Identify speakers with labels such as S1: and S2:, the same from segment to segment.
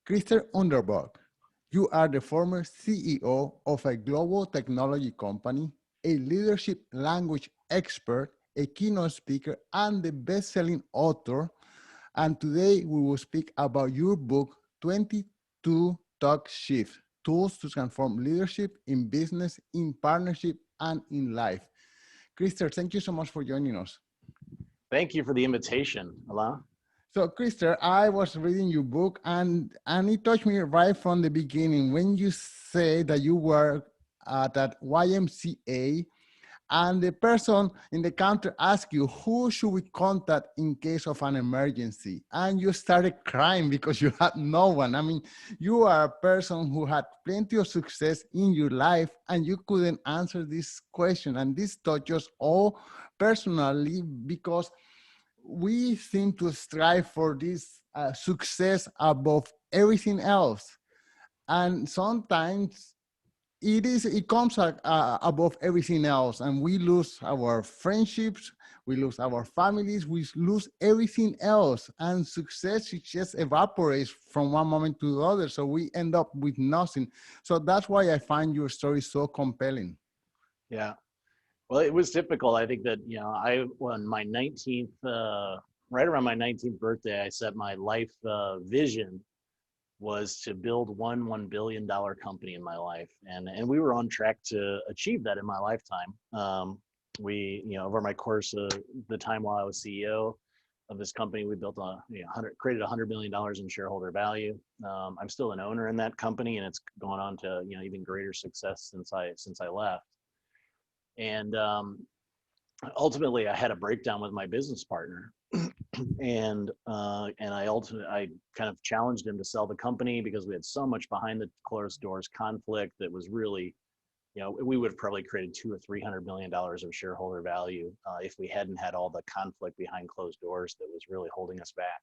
S1: Krister Ungerböck, you are the former CEO of a global technology company, a leadership language expert, a keynote speaker, and the best-selling author. And today we will speak about your book, 22 Talk Shift, Tools to Transform Leadership in Business, in Partnership, and in Life. Krister, thank you so much for joining us.
S2: Thank you for the invitation, Alain.
S1: So, Krister, I was reading your book, and it touched me right from the beginning when you say that you were at that YMCA, and the person in the counter asked you, who should we contact in case of an emergency? And you started crying because you had no one. I mean, you are a person who had plenty of success in your life, and you couldn't answer this question. And this touches all personally because we seem to strive for this success above everything else. And sometimes it comes above everything else, and we lose our friendships, we lose our families, we lose everything else, and success it just evaporates from one moment to the other, so we end up with nothing. So that's why I find your story so compelling.
S2: Yeah, well, it was typical. I think that, on my 19th, right around my 19th birthday, I set my life vision was to build $1 billion company in my life. And we were on track to achieve that in my lifetime. Over my course of the time while I was CEO of this company, we built created $100 million in shareholder value. I'm still an owner in that company, and it's gone on to, even greater success since I left. And ultimately I had a breakdown with my business partner. And I kind of challenged him to sell the company because we had so much behind the closed doors conflict that was really, we would have probably created $200 or $300 million of shareholder value if we hadn't had all the conflict behind closed doors that was really holding us back.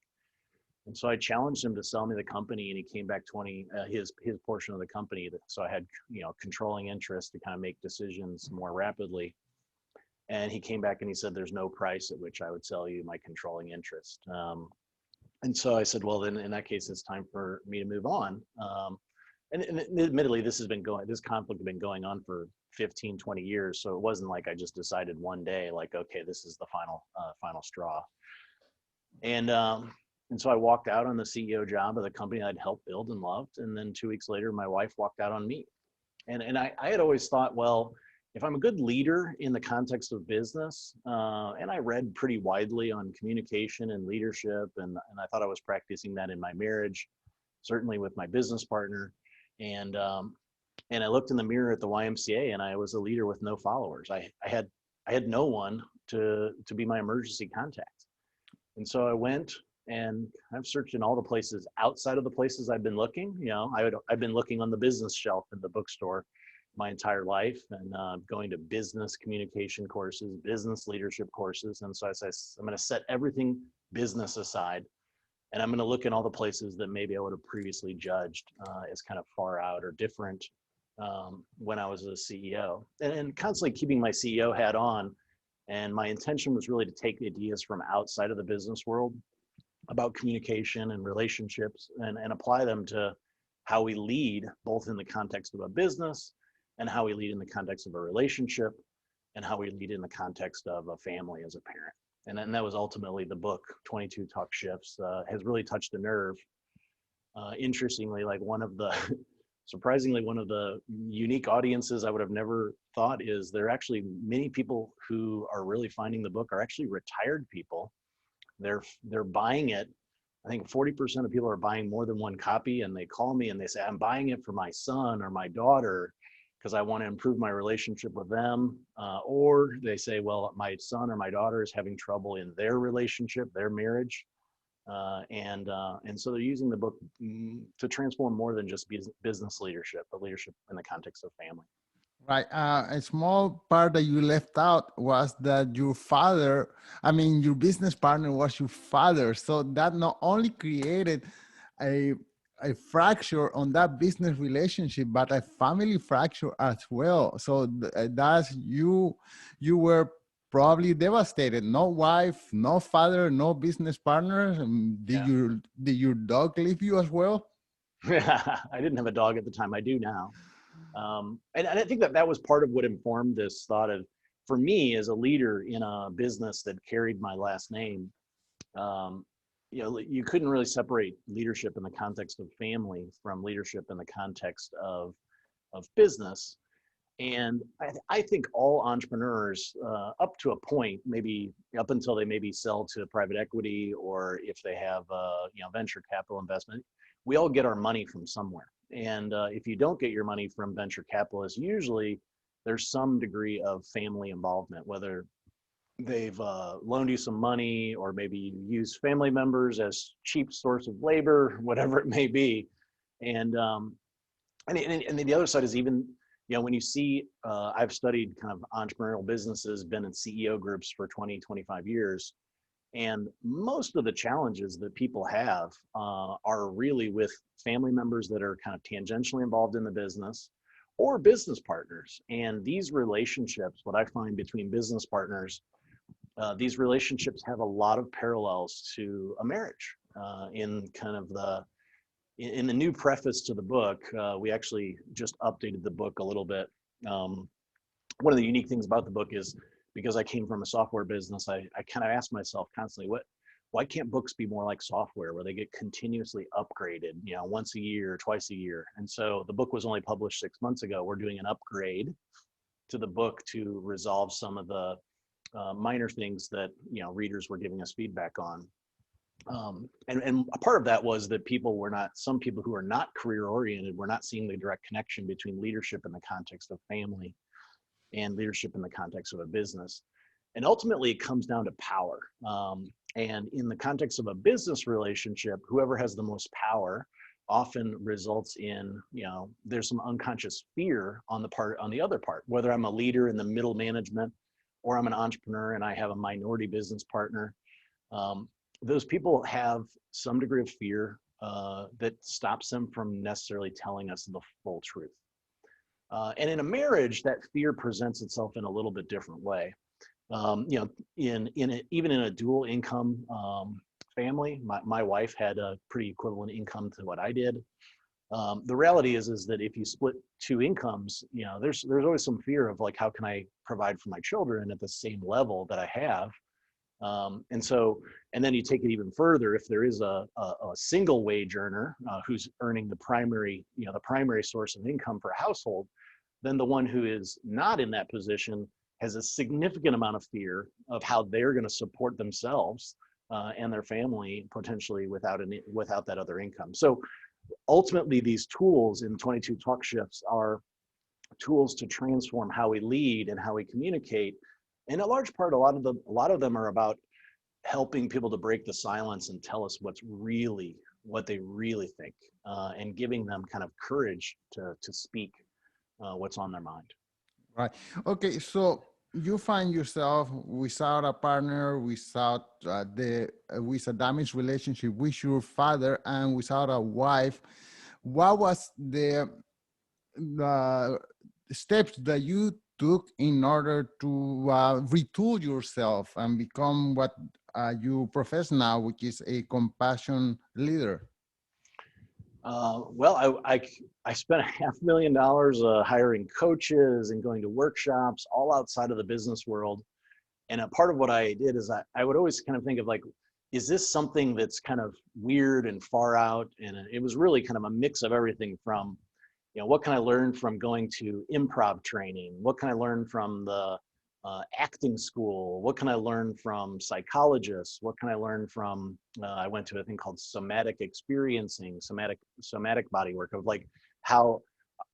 S2: And so I challenged him to sell me the company, and he came back his portion of the company. So I had controlling interest to kind of make decisions more rapidly. And he came back and he said, there's no price at which I would sell you my controlling interest. And so I said, well, then in that case, it's time for me to move on. And admittedly, this conflict had been going on for 15, 20 years. So it wasn't like I just decided one day, like, okay, this is the final straw. And so I walked out on the CEO job of the company I'd helped build and loved. And then 2 weeks later, my wife walked out on me. And I had always thought, well, if I'm a good leader in the context of business, and I read pretty widely on communication and leadership, and I thought I was practicing that in my marriage, certainly with my business partner. And I looked in the mirror at the YMCA, and I was a leader with no followers. I had no one to be my emergency contact. And so I went and I've searched in all the places outside of the places I've been looking. I've been looking on the business shelf in the bookstore my entire life, and going to business communication courses, business leadership courses. And so I said, I'm going to set everything business aside, and I'm going to look in all the places that maybe I would have previously judged as kind of far out or different when I was a CEO, and constantly keeping my CEO hat on. And my intention was really to take ideas from outside of the business world about communication and relationships and apply them to how we lead, both in the context of a business and how we lead in the context of a relationship, and how we lead in the context of a family as a parent. And then that was ultimately the book, 22 Talk Shifts, has really touched a nerve. Interestingly, surprisingly, one of the unique audiences I would have never thought is there are actually many people who are really finding the book are actually retired people. They're buying it. I think 40% of people are buying more than one copy, and they call me and they say, I'm buying it for my son or my daughter because I want to improve my relationship with them. Or they say, well, my son or my daughter is having trouble in their relationship, their marriage. And so they're using the book to transform more than just business leadership, but leadership in the context of family.
S1: Right. A small part that you left out was that your business partner was your father. So that not only created a fracture on that business relationship, but a family fracture as well. So that's you were probably devastated. No wife, no father, no business partner. Did your dog leave you as well?
S2: I didn't have a dog at the time. I do now. And I think that that was part of what informed this thought of, for me as a leader in a business that carried my last name, um, you couldn't really separate leadership in the context of family from leadership in the context of business. And I think all entrepreneurs, up to a point, maybe up until they maybe sell to private equity, or if they have venture capital investment, we all get our money from somewhere. And if you don't get your money from venture capitalists, usually there's some degree of family involvement, whether they've loaned you some money, or maybe you use family members as cheap source of labor, whatever it may be. And and then the other side is, even when you see, I've studied kind of entrepreneurial businesses, been in CEO groups for 20, 25 years, and most of the challenges that people have are really with family members that are kind of tangentially involved in the business, or business partners. And these relationships, what I find between business partners, these relationships have a lot of parallels to a marriage. In kind of in the new preface to the book, we actually just updated the book a little bit. One of the unique things about the book is, because I came from a software business, I kind of asked myself constantly, why can't books be more like software, where they get continuously upgraded, once a year, twice a year? And so the book was only published 6 months ago. We're doing an upgrade to the book to resolve some of the minor things that readers were giving us feedback on. And a part of that was that some people who are not career oriented were not seeing the direct connection between leadership in the context of family and leadership in the context of a business. And ultimately it comes down to power. And in the context of a business relationship, whoever has the most power often results in, there's some unconscious fear on the other part, whether I'm a leader in the middle management, or I'm an entrepreneur and I have a minority business partner. Those people have some degree of fear that stops them from necessarily telling us the full truth. And in a marriage, that fear presents itself in a little bit different way. Even in a dual income family, my wife had a pretty equivalent income to what I did. The reality is that if you split two incomes, there's always some fear of, like, how can I provide for my children at the same level that I have? And then you take it even further. If there is a single wage earner who's earning the primary source of income for a household, then the one who is not in that position has a significant amount of fear of how they're going to support themselves and their family potentially without that other income. So ultimately, these tools in 22 Talk Shifts are tools to transform how we lead and how we communicate. In a large part, a lot of them are about helping people to break the silence and tell us what they really think, and giving them kind of courage to speak what's on their mind.
S1: Right. Okay. So you find yourself without a partner, without with a damaged relationship with your father, and without a wife. What was the steps that you took in order to retool yourself and become what you profess now, which is a compassion leader?
S2: Well, I spent $500,000 hiring coaches and going to workshops all outside of the business world. And a part of what I did is I would always kind of think of, like, is this something that's kind of weird and far out? And it was really kind of a mix of everything from, what can I learn from going to improv training? What can I learn from the acting school? What can I learn from psychologists? What can I learn from, I went to a thing called somatic experiencing, somatic body work, of like how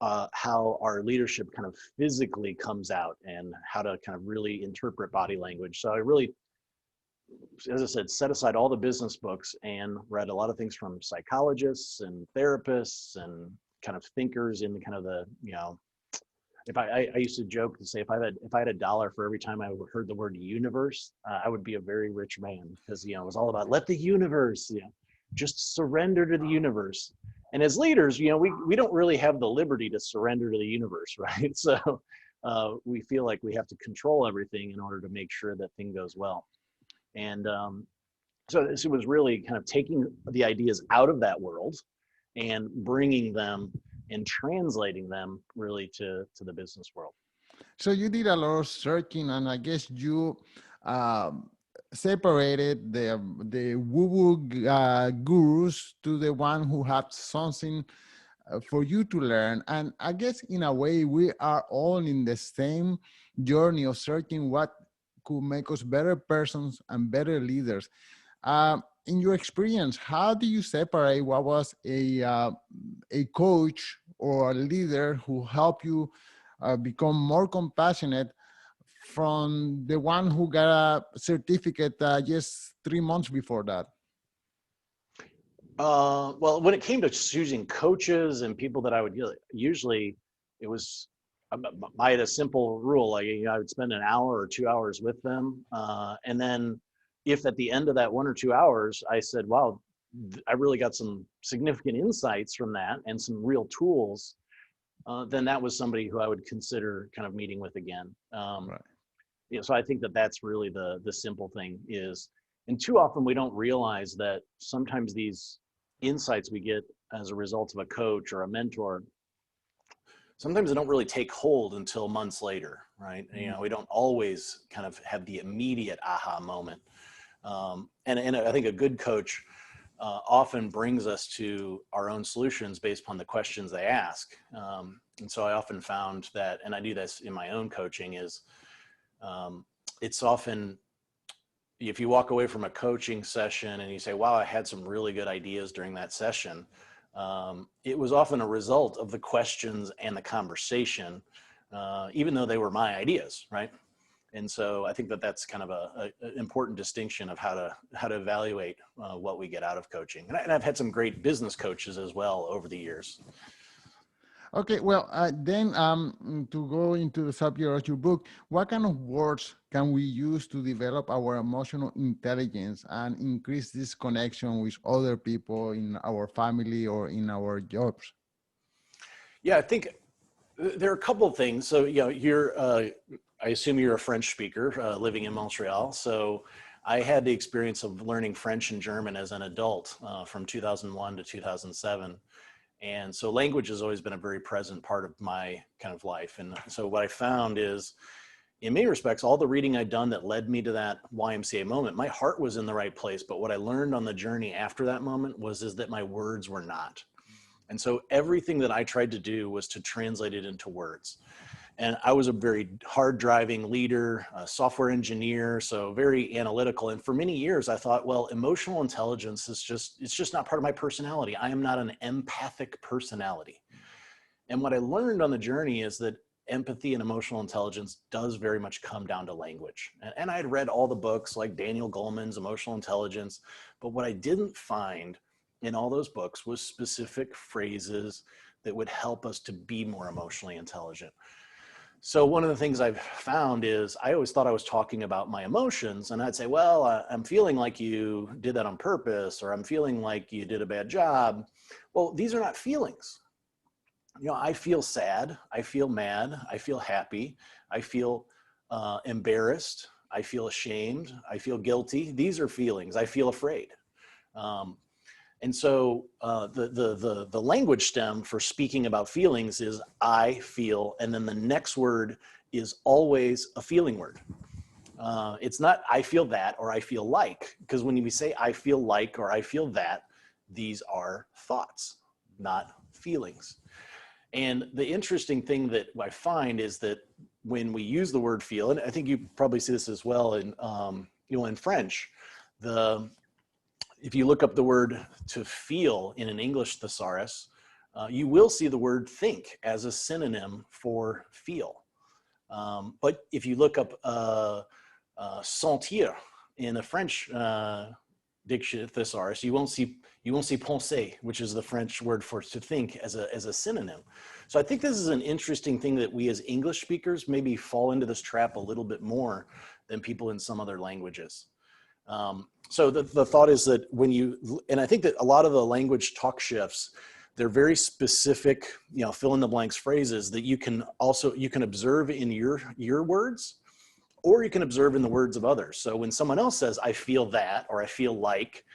S2: our leadership kind of physically comes out, and how to kind of really interpret body language. So I really, as I said, set aside all the business books and read a lot of things from psychologists and therapists and kind of thinkers in the kind of the, if I used to joke to say, if I had $1 for every time I heard the word universe, I would be a very rich man, because, it was all about let the universe, just surrender to the universe. And as leaders, we don't really have the liberty to surrender to the universe, right? So we feel like we have to control everything in order to make sure that thing goes well. And so this was really kind of taking the ideas out of that world and bringing them and translating them really to the business world.
S1: So you did a lot of searching, and I guess you um, separated the woo-woo gurus to the one who have something for you to learn. And I guess in a way, we are all in the same journey of searching what could make us better persons and better leaders. In your experience, how do you separate what was a coach or a leader who helped you become more compassionate from the one who got a certificate just 3 months before that?
S2: Well, when it came to choosing coaches and people that I would usually, it was, I had a simple rule, like, I would spend an hour or 2 hours with them. And then if at the end of that 1 or 2 hours, I said, wow, I really got some significant insights from that and some real tools, then that was somebody who I would consider kind of meeting with again.
S1: Right.
S2: So I think that that's really the simple thing is, and too often we don't realize that sometimes these insights we get as a result of a coach or a mentor, sometimes they don't really take hold until months later, right?
S1: Mm.
S2: We don't always kind of have the immediate aha moment. And I think a good coach often brings us to our own solutions based upon the questions they ask. And so I often found that, and I do this in my own coaching, is it's often, if you walk away from a coaching session and you say, wow, I had some really good ideas during that session, it was often a result of the questions and the conversation, even though they were my ideas, right? And so I think that that's kind of an important distinction of how to evaluate what we get out of coaching. And I've had some great business coaches as well over the years.
S1: Okay, well, then to go into the subject of your book, what kind of words can we use to develop our emotional intelligence and increase this connection with other people in our family or in our jobs?
S2: Yeah, I think there are a couple of things. So, I assume you're a French speaker living in Montreal. So I had the experience of learning French and German as an adult from 2001 to 2007. And so language has always been a very present part of my kind of life. And so what I found is, in many respects, all the reading I'd done that led me to that YMCA moment, my heart was in the right place. But what I learned on the journey after that moment is that my words were not. And so everything that I tried to do was to translate it into words. And I was a very hard driving leader, a software engineer, so very analytical. And for many years, I thought, well, emotional intelligence is it's just not part of my personality. I am not an empathic personality. And what I learned on the journey is that empathy and emotional intelligence does very much come down to language. And I had read all the books like Daniel Goleman's Emotional Intelligence, but what I didn't find in all those books was specific phrases that would help us to be more emotionally intelligent. So one of the things I've found is I always thought I was talking about my emotions, and I'd say, well, I'm feeling like you did that on purpose, or I'm feeling like you did a bad job. Well, these are not feelings. I feel sad, I feel mad, I feel happy, I feel embarrassed, I feel ashamed, I feel guilty. These are feelings. I feel afraid. And so the language stem for speaking about feelings is I feel, and then the next word is always a feeling word. It's not I feel that or I feel like, because when we say I feel like or I feel that, these are thoughts, not feelings. And the interesting thing that I find is that when we use the word feel, and I think you probably see this as well in in French, if you look up the word to feel in an English thesaurus, you will see the word think as a synonym for feel. But if you look up sentir in a French dictionary thesaurus, you won't see penser, which is the French word for to think, as a synonym. So I think this is an interesting thing that we as English speakers maybe fall into this trap a little bit more than people in some other languages. So the thought is that and I think that a lot of the language talk shifts, they're very specific, fill in the blanks phrases that you can observe in your words, or you can observe in the words of others. So when someone else says, I feel that, or I feel like,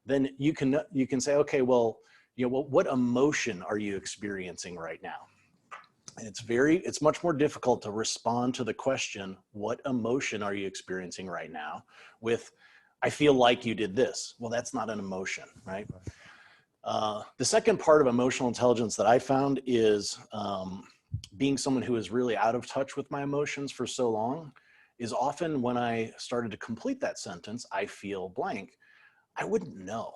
S2: then you can say, okay, well, well, what emotion are you experiencing right now? And it's much more difficult to respond to the question, what emotion are you experiencing right now, with, I feel like you did this. Well, that's not an emotion, right? The second part of emotional intelligence that I found is being someone who is really out of touch with my emotions for so long, is often when I started to complete that sentence, I feel blank, I wouldn't know.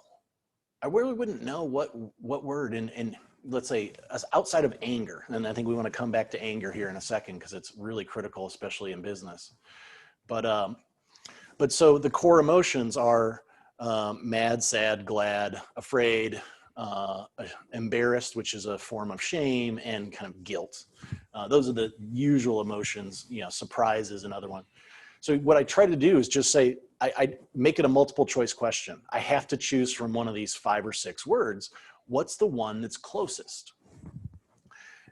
S2: I really wouldn't know what word in let's say outside of anger. And I think we want to come back to anger here in a second, because it's really critical, especially in business. But so the core emotions are mad, sad, glad, afraid, embarrassed, which is a form of shame, and kind of guilt. Those are the usual emotions. Surprise is another one. So what I try to do is just say, I make it a multiple choice question. I have to choose from one of these 5 or 6 words. What's the one that's closest?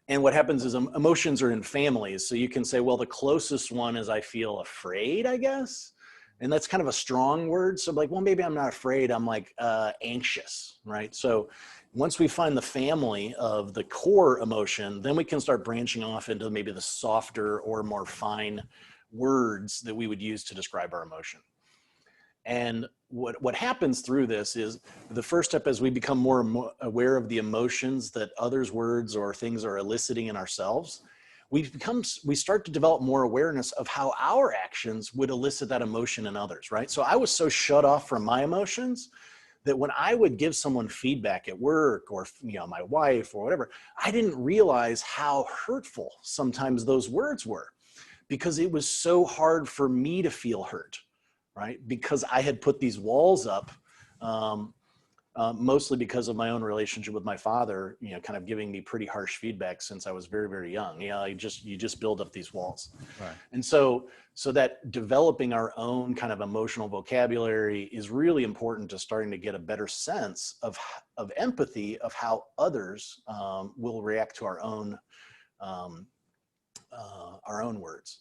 S2: And what happens is emotions are in families. So you can say, well, the closest one is I feel afraid, I guess. And that's kind of a strong word. So like, well, maybe I'm not afraid. I'm like anxious, right? So once we find the family of the core emotion, then we can start branching off into maybe the softer or more fine words that we would use to describe our emotion. And what happens through this is, the first step is we become more aware of the emotions that others' words or things are eliciting in ourselves. We start to develop more awareness of how our actions would elicit that emotion in others, right? So I was so shut off from my emotions that when I would give someone feedback at work, or my wife or whatever, I didn't realize how hurtful sometimes those words were, because it was so hard for me to feel hurt, right? Because I had put these walls up, mostly because of my own relationship with my father, kind of giving me pretty harsh feedback since I was very, very young. You just build up these walls.
S1: Right.
S2: And so that developing our own kind of emotional vocabulary is really important to starting to get a better sense of empathy, of how others will react to our own words.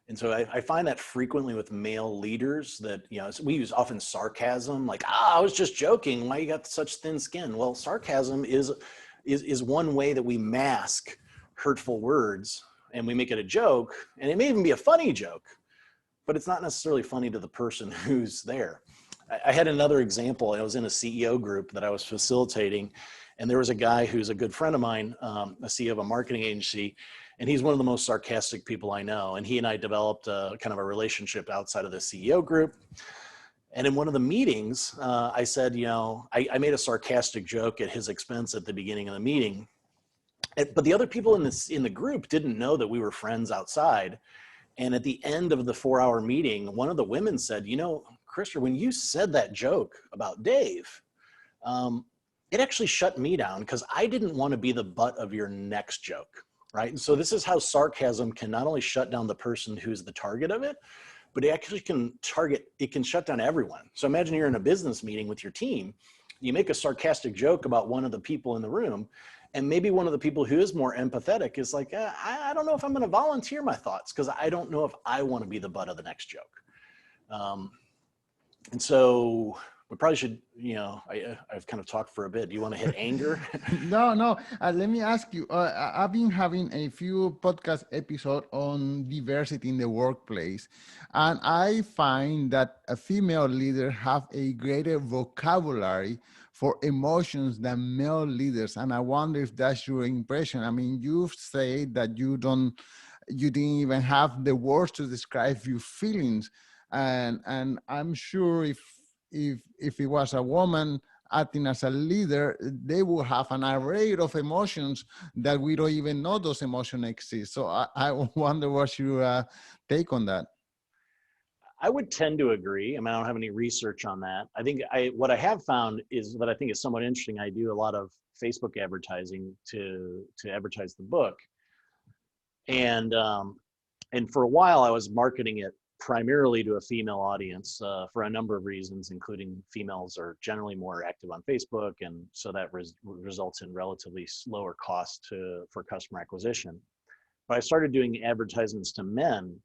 S2: And so I find that frequently with male leaders, that, we use often sarcasm, like, I was just joking, why you got such thin skin? Well, sarcasm is one way that we mask hurtful words, and we make it a joke, and it may even be a funny joke, but it's not necessarily funny to the person who's there. I had another example. I was in a CEO group that I was facilitating, and there was a guy who's a good friend of mine, a CEO of a marketing agency, and he's one of the most sarcastic people I know. And he and I developed a kind of a relationship outside of the CEO group. And in one of the meetings, I said, I made a sarcastic joke at his expense at the beginning of the meeting. But the other people in the group didn't know that we were friends outside. And at the end of the 4-hour meeting, one of the women said, Krister, when you said that joke about Dave, it actually shut me down, because I didn't want to be the butt of your next joke. Right. And so this is how sarcasm can not only shut down the person who's the target of it, but it actually can shut down everyone. So imagine you're in a business meeting with your team, you make a sarcastic joke about one of the people in the room, and maybe one of the people who is more empathetic is like, I don't know if I'm going to volunteer my thoughts, because I don't know if I want to be the butt of the next joke. And so we probably should, I've kind of talked for a bit. Do you want to hit anger?
S1: No. Let me ask you. I've been having a few podcast episodes on diversity in the workplace, and I find that a female leader have a greater vocabulary for emotions than male leaders. And I wonder if that's your impression. I mean, you've said that you didn't even have the words to describe your feelings, and I'm sure if it was a woman acting as a leader, they will have an array of emotions that we don't even know those emotions exist. So I wonder what's your take on that.
S2: I would tend to agree. I mean, I don't have any research on that. I think what I have found is that I think is somewhat interesting. I do a lot of Facebook advertising to advertise the book, and for a while I was marketing it primarily to a female audience for a number of reasons, including females are generally more active on Facebook, and so that results in relatively slower cost for customer acquisition. But I started doing advertisements to men.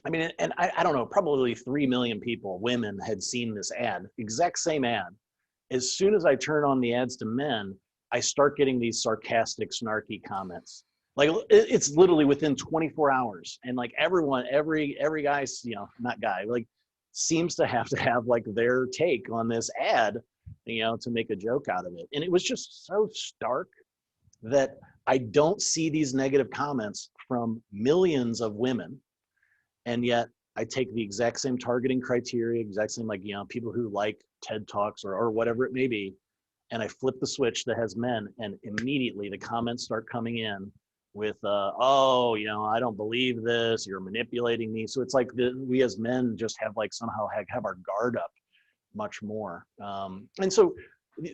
S2: I mean, and I don't know, probably 3 million people, women, had seen this ad, exact same ad, as soon as I turn on the ads to men, I start getting these sarcastic, snarky comments. Like it's literally within 24 hours, and like everyone, every guy's, you know, not guy, like seems to have like their take on this ad, you know, to make a joke out of it. And it was just so stark that I don't see these negative comments from millions of women, and yet I take the exact same targeting criteria, exact same, like, you know, people who like TED Talks or whatever it may be, and I flip the switch that has men, and immediately the comments start coming in with, oh, you know, I don't believe this, you're manipulating me. So it's like we as men just have like somehow have our guard up much more. And so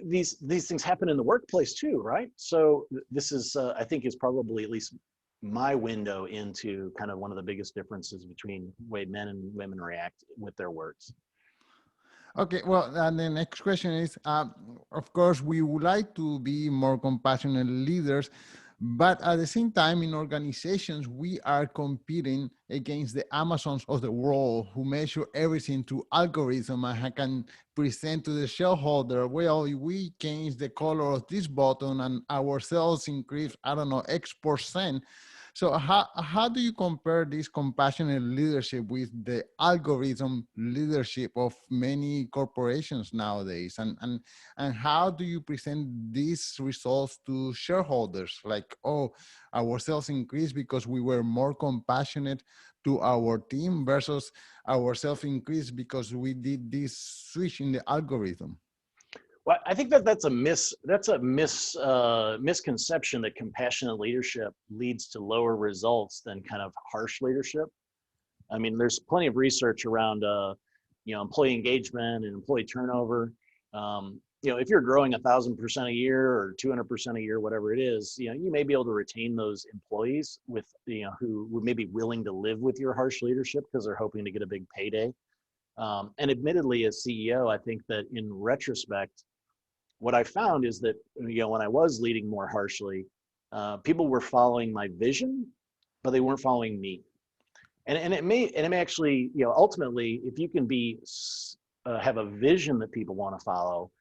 S2: these things happen in the workplace too, right? So this is, I think, is probably at least my window into kind of one of the biggest differences between the way men and women react with their words.
S1: Okay, well, and the next question is, of course, we would like to be more compassionate leaders, but at the same time, in organizations, we are competing against the Amazons of the world who measure everything through algorithm and can present to the shareholder, well, if we change the color of this button and our sales increase, I don't know, X%. So how do you compare this compassionate leadership with the algorithm leadership of many corporations nowadays? And how do you present these results to shareholders? Like, oh, our sales increased because we were more compassionate to our team versus our sales increased because we did this switch in the algorithm.
S2: Well, I think that's a misconception that compassionate leadership leads to lower results than kind of harsh leadership. I mean, there's plenty of research around, you know, employee engagement and employee turnover. You know, if you're growing 1,000% a year or 200% a year, whatever it is, you know, you may be able to retain those employees with, you know, who may be willing to live with your harsh leadership because they're hoping to get a big payday. And admittedly, as CEO, I think that in retrospect, what I found is that, you know, when I was leading more harshly, people were following my vision, but they weren't following me. And it may actually, you know, ultimately, if you can be have a vision that people want to follow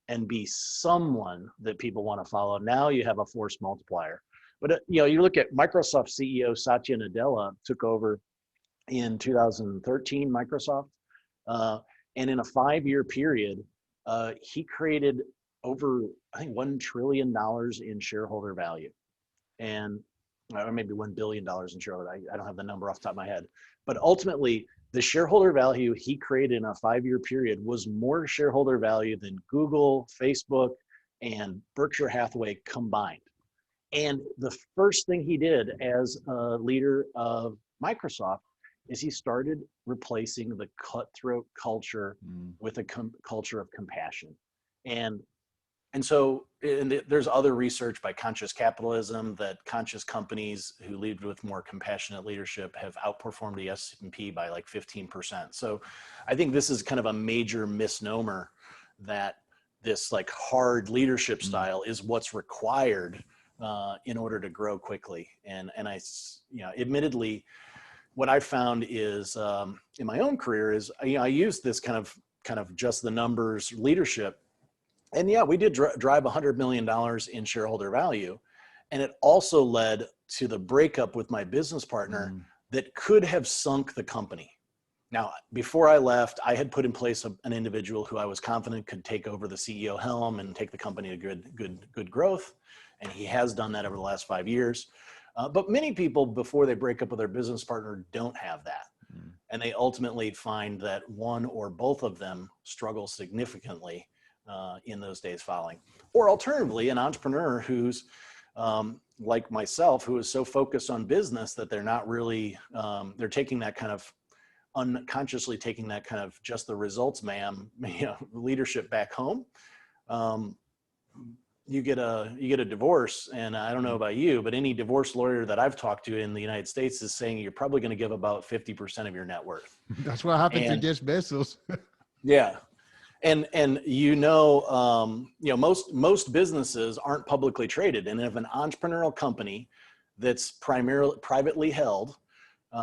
S2: and be someone that people want to follow, now you have a force multiplier. But you know, you look at Microsoft CEO Satya Nadella took over in 2013 Microsoft, and in a 5-year period, he created over, I think, $1 trillion in shareholder value, and or maybe $1 billion in shareholder value. I don't have the number off the top of my head, but ultimately the shareholder value he created in a 5-year period was more shareholder value than Google, Facebook, and Berkshire Hathaway combined. And the first thing he did as a leader of Microsoft is he started replacing the cutthroat culture with a culture of compassion. And so there's other research by Conscious Capitalism that conscious companies who lead with more compassionate leadership have outperformed the S&P by like 15%. So I think this is kind of a major misnomer that this like hard leadership style is what's required in order to grow quickly. And I, you know, admittedly, what I found is in my own career is, you know, I used this kind of just the numbers leadership. And yeah, we did drive $100 million in shareholder value. And it also led to the breakup with my business partner that could have sunk the company. Now, before I left, I had put in place an individual who I was confident could take over the CEO helm and take the company to good growth. And he has done that over the last 5 years. But many people, before they break up with their business partner, don't have that. And they ultimately find that one or both of them struggle significantly in those days following. Or alternatively, an entrepreneur who's like myself, who is so focused on business that they're not really, they're taking that kind of unconsciously taking that kind of just the results, ma'am, you know, leadership back home. You get a divorce, and I don't know about you, but any divorce lawyer that I've talked to in the United States is saying you're probably going to give about 50% of your net worth.
S1: That's what happened to Jeff Bezos.
S2: Yeah. And you know, most businesses aren't publicly traded, and if an entrepreneurial company that's primarily privately held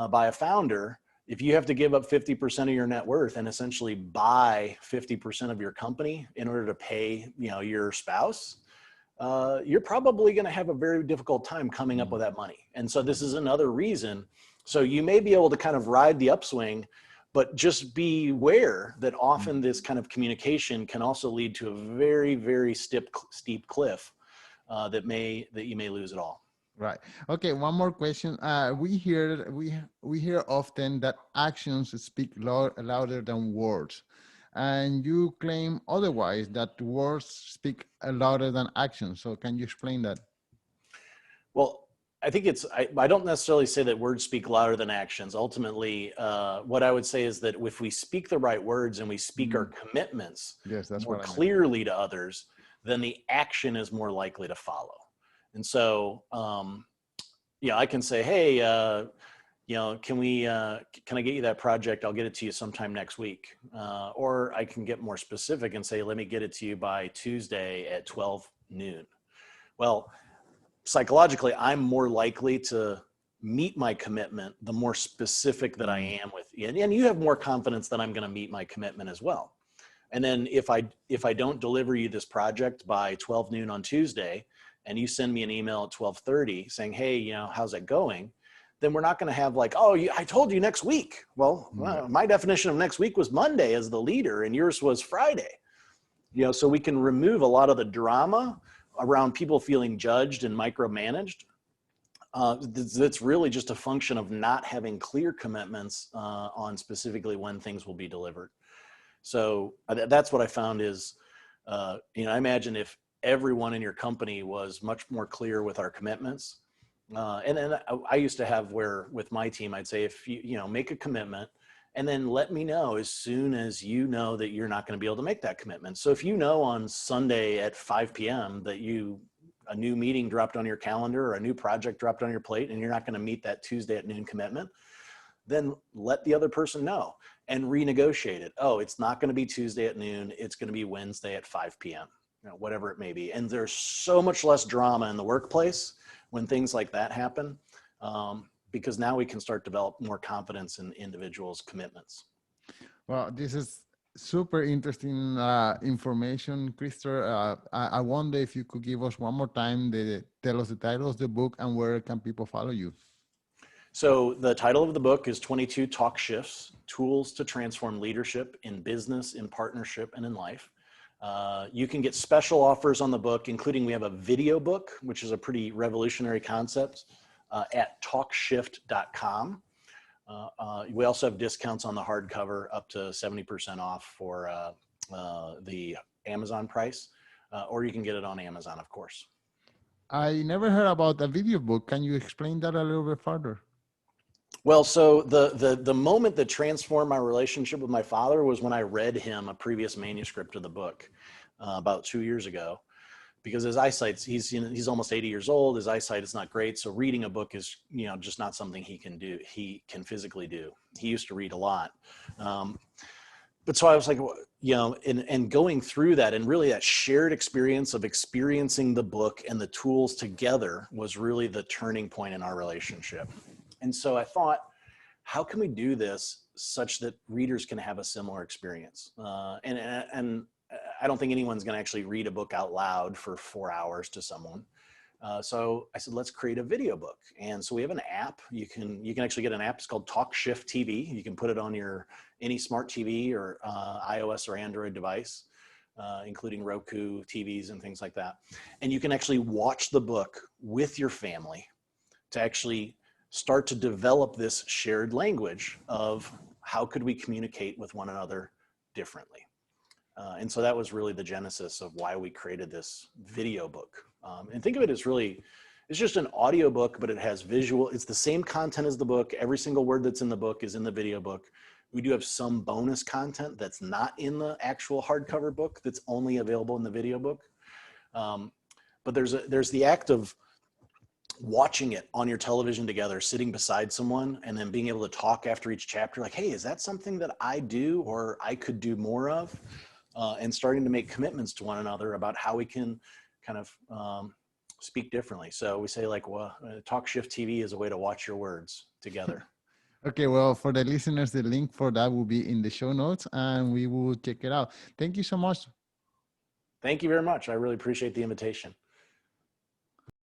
S2: by a founder if you have to give up 50% of your net worth and essentially buy 50% of your company in order to pay, your spouse, you're probably going to have a very difficult time coming up with that money. And so this is another reason. So you may be able to kind of ride the upswing, but just beware that often this kind of communication can also lead to a very, very steep cliff that you may lose it all.
S1: Right. Okay. One more question. We hear often that actions speak louder than words, and you claim otherwise, that words speak louder than actions. So can you explain that?
S2: Well, I think I don't necessarily say that words speak louder than actions. Ultimately, what I would say is that if we speak the right words and we speak our commitments
S1: Yes, that's
S2: more
S1: what I meant.
S2: clearly to others, then the action is more likely to follow. And so, I can say, hey, can I get you that project? I'll get it to you sometime next week. Or I can get more specific and say, let me get it to you by Tuesday at 12 noon. Well, psychologically, I'm more likely to meet my commitment the more specific that I am with you. And you have more confidence that I'm going to meet my commitment as well. And then if I don't deliver you this project by 12 noon on Tuesday, and you send me an email at 12:30 saying, hey, how's it going? Then we're not going to have like, oh, I told you next week. Well, my definition of next week was Monday as the leader, and yours was Friday. So we can remove a lot of the drama around people feeling judged and micromanaged. That's really just a function of not having clear commitments on specifically when things will be delivered. So that's what I found is, I imagine if everyone in your company was much more clear with our commitments. And then I used to have where with my team, I'd say, if you make a commitment and then let me know as soon as you know that you're not going to be able to make that commitment. So if on Sunday at 5 p.m. that a new meeting dropped on your calendar or a new project dropped on your plate and you're not going to meet that Tuesday at noon commitment, then let the other person know and renegotiate it. Oh, it's not going to be Tuesday at noon. It's going to be Wednesday at 5 p.m., whatever it may be. And there's so much less drama in the workplace when things like that happen, because now we can start develop more confidence in individuals' commitments.
S1: Well, this is super interesting information, Krister. I wonder if you could give us one more time, tell us the title of the book and where can people follow you?
S2: So the title of the book is 22 Talk Shifts, Tools to Transform Leadership in Business, in Partnership, and in Life. You can get special offers on the book, including we have a video book, which is a pretty revolutionary concept, at talkshift.com. We also have discounts on the hardcover up to 70% off for the Amazon price, or you can get it on Amazon, of course.
S1: I never heard about a video book. Can you explain that a little bit further?
S2: Well, so the moment that transformed my relationship with my father was when I read him a previous manuscript of the book about 2 years ago, because his eyesight, he's almost 80 years old. His eyesight is not great. So reading a book is, just not something he can do. He can physically do. He used to read a lot. But so I was like, and going through that and really that shared experience of experiencing the book and the tools together was really the turning point in our relationship. And so I thought, how can we do this such that readers can have a similar experience? And I don't think anyone's going to actually read a book out loud for 4 hours to someone. So I said, let's create a video book. And so we have an app. You can actually get an app. It's called TalkShift TV. You can put it on any smart TV or iOS or Android device, including Roku TVs and things like that. And you can actually watch the book with your family to actually start to develop this shared language of how could we communicate with one another differently. And so that was really the genesis of why we created this video book. And think of it as it's just an audio book, but it has visual. It's the same content as the book. Every single word that's in the book is in the video book. We do have some bonus content that's not in the actual hardcover book that's only available in the video book. But there's the act of watching it on your television together, sitting beside someone, and then being able to talk after each chapter, like, hey, is that something that I do or I could do more of? And starting to make commitments to one another about how we can kind of speak differently. So we say, like, well, TalkShift TV is a way to watch your words together.
S1: Okay, well, for the listeners, the link for that will be in the show notes and we will check it out. Thank you so much.
S2: Thank you very much. I really appreciate the invitation.